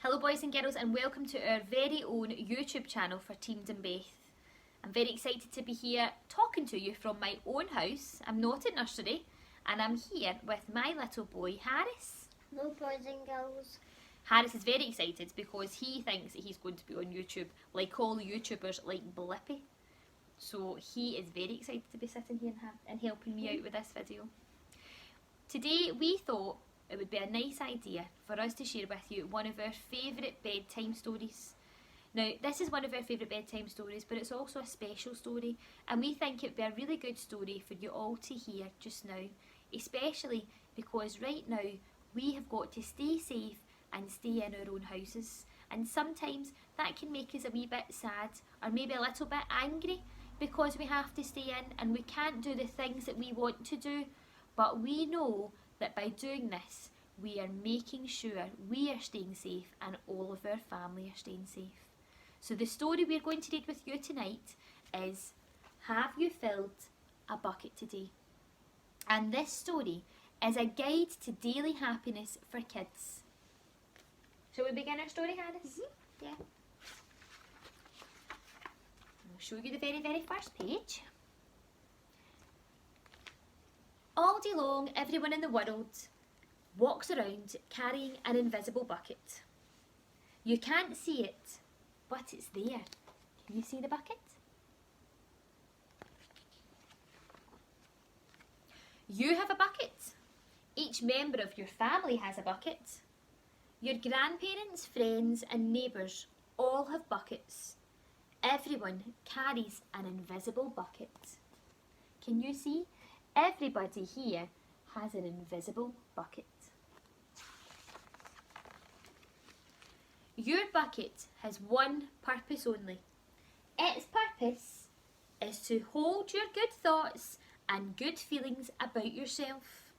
Hello boys and girls, and welcome to our very own YouTube channel for Team Dunbeth. I'm very excited to be here talking to you from my own house. I'm not at nursery and I'm here with my little boy Harris. Hello boys and girls. Harris is very excited because he thinks that he's going to be on YouTube like all the YouTubers like Blippi. So he is very excited to be sitting here and helping me out with this video. Today we thought it would be a nice idea for us to share with you one of our favourite bedtime stories. Now, this is one of our favourite bedtime stories, but it's also a special story, and we think it would be a really good story for you all to hear just now, especially because right now we have got to stay safe and stay in our own houses, and sometimes that can make us a wee bit sad or maybe a little bit angry because we have to stay in and we can't do the things that we want to do, but we know that by doing this, we are making sure we are staying safe and all of our family are staying safe. So the story we're going to read with you tonight is Have You Filled a Bucket Today? And this story is a guide to daily happiness for kids. Shall we begin our story, Harris? Yeah. I'll show you the very first page. All day long, everyone in the world walks around carrying an invisible bucket. You can't see it, but it's there. Can you see the bucket? You have a bucket. Each member of your family has a bucket. Your grandparents, friends and neighbours all have buckets. Everyone carries an invisible bucket. Can you see? Everybody here has an invisible bucket. Your bucket has one purpose only. Its purpose is to hold your good thoughts and good feelings about yourself.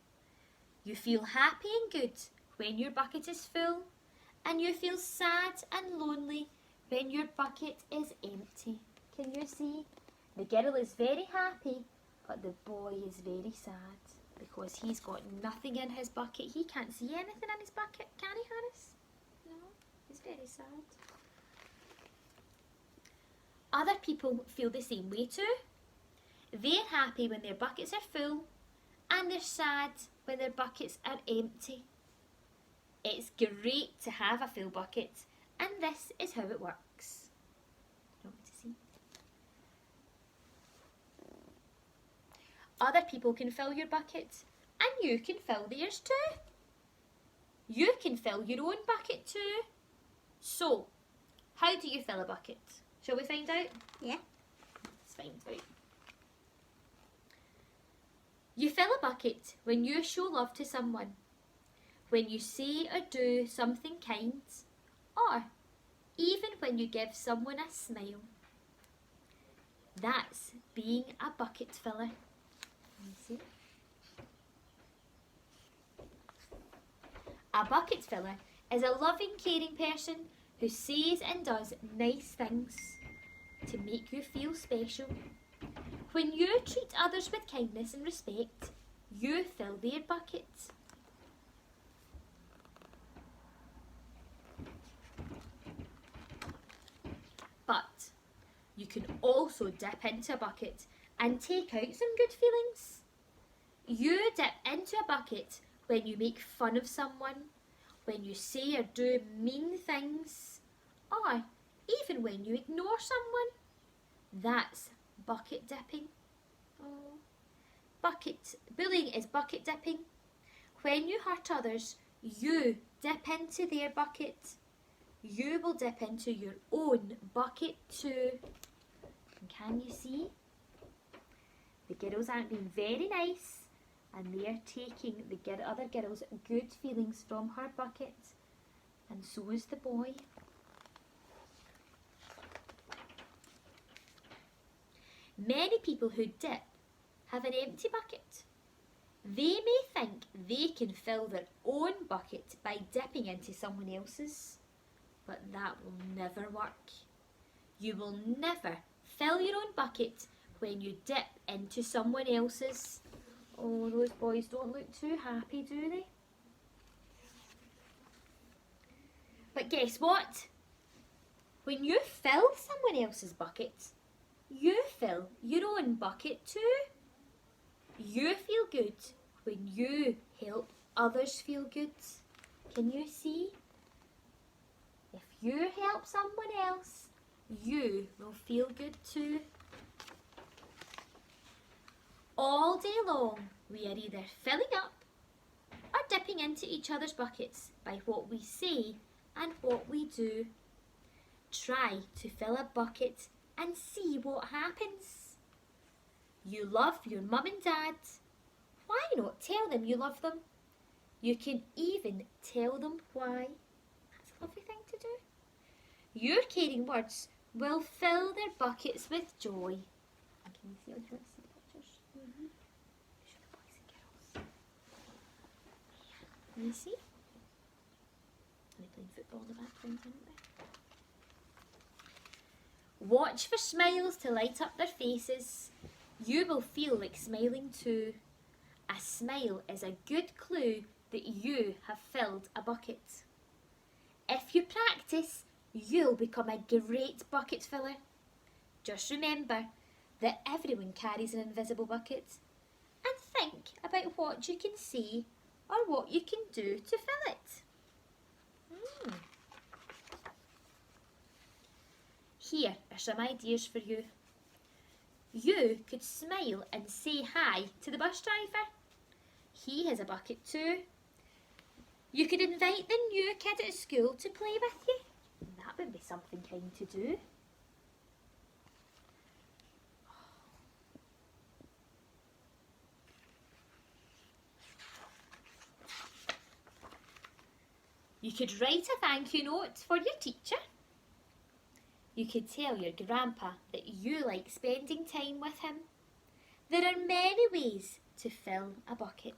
You feel happy and good when your bucket is full, and you feel sad and lonely when your bucket is empty. Can you see? The girl is very happy, but the boy is very sad because he's got nothing in his bucket. He can't see anything in his bucket, can he, Harris? No, he's very sad. Other people feel the same way too. They're happy when their buckets are full and they're sad when their buckets are empty. It's great to have a full bucket, and this is how it works. You want me to see? Other people can fill your bucket and you can fill theirs too. You can fill your own bucket too. So, how do you fill a bucket? Shall we find out? Yeah. Let's find out. You fill a bucket when you show love to someone, when you say or do something kind, or even when you give someone a smile. That's being a bucket filler. See? A bucket filler is a loving, caring person who says and does nice things to make you feel special. When you treat others with kindness and respect, you fill their bucket. But you can also dip into a bucket and take out some good feelings. You dip into a bucket when you make fun of someone, when you say or do mean things, or even when you ignore someone. That's bucket dipping. Oh. Bullying is bucket dipping. When you hurt others, you dip into their bucket. You will dip into your own bucket too. And can you see? The girls aren't being very nice, and they are taking the other girl's good feelings from her bucket, and so is the boy. Many people who dip have an empty bucket. They may think they can fill their own bucket by dipping into someone else's, but that will never work. You will never fill your own bucket when you dip into someone else's. Oh, those boys don't look too happy, do they? But But guess what? When you fill someone else's bucket, you fill your own bucket too. You feel good when you help others feel good. Can you see? If you help someone else, you will feel good too. All day long, we are either filling up or dipping into each other's buckets by what we say and what we do. Try to fill a bucket and see what happens. You love your mum and dad. Why not tell them you love them? You can even tell them why. That's a lovely thing to do. Your caring words will fill their buckets with joy. And can you see? Do you want to see the pictures? Show the boys and girls. Can you see? They're playing football in the background, aren't they? Watch for smiles to light up their faces. You will feel like smiling too. A smile is a good clue that you have filled a bucket. If you practice, you'll become a great bucket filler. Just remember that everyone carries an invisible bucket, and think about what you can say or what you can do to fill it. Here are some ideas for you. You could smile and say hi to the bus driver. He has a bucket too. You could invite the new kid at school to play with you. That would be something kind to do. You could write a thank you note for your teacher. You could tell your grandpa that you like spending time with him. There are many ways to fill a bucket.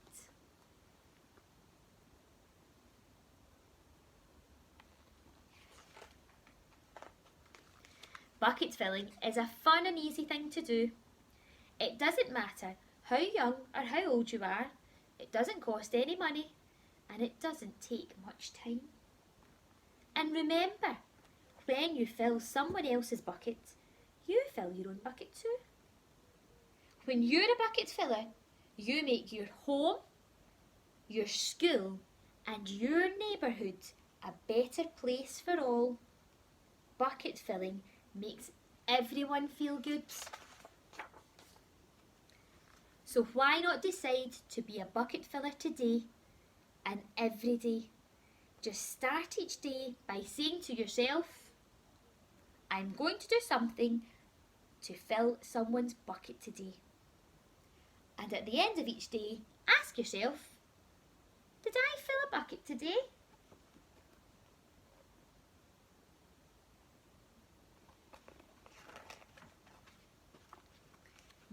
Bucket filling is a fun and easy thing to do. It doesn't matter how young or how old you are. It doesn't cost any money, and it doesn't take much time. And remember, when you fill someone else's bucket, you fill your own bucket too. When you're a bucket filler, you make your home, your school, and your neighbourhood a better place for all. Bucket filling makes everyone feel good. So why not decide to be a bucket filler today and every day? Just start each day by saying to yourself, I'm going to do something to fill someone's bucket today. And at the end of each day, ask yourself, did I fill a bucket today?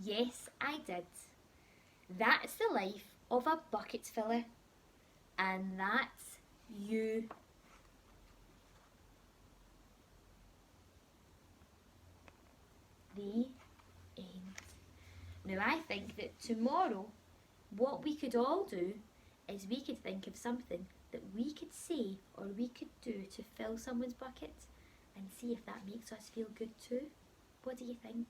Yes, I did. That's the life of a bucket filler. And that's you. The end. Now I think that tomorrow what we could all do is we could think of something that we could say or we could do to fill someone's bucket and see if that makes us feel good too. What do you think?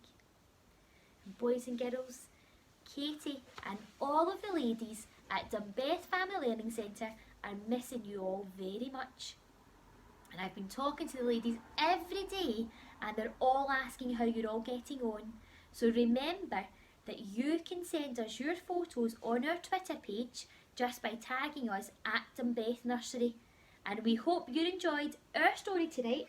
Boys and girls, Katie and all of the ladies at Dunbeth Family Learning Centre are missing you all very much. And I've been talking to the ladies every day and they're all asking how you're all getting on. So remember that you can send us your photos on our Twitter page just by tagging us at Dunbeth Nursery. And we hope you enjoyed our story today.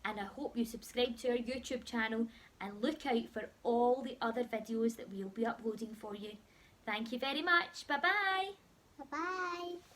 And I hope you subscribe to our YouTube channel and look out for all the other videos that we'll be uploading for you. Thank you very much. Bye bye. Bye-bye.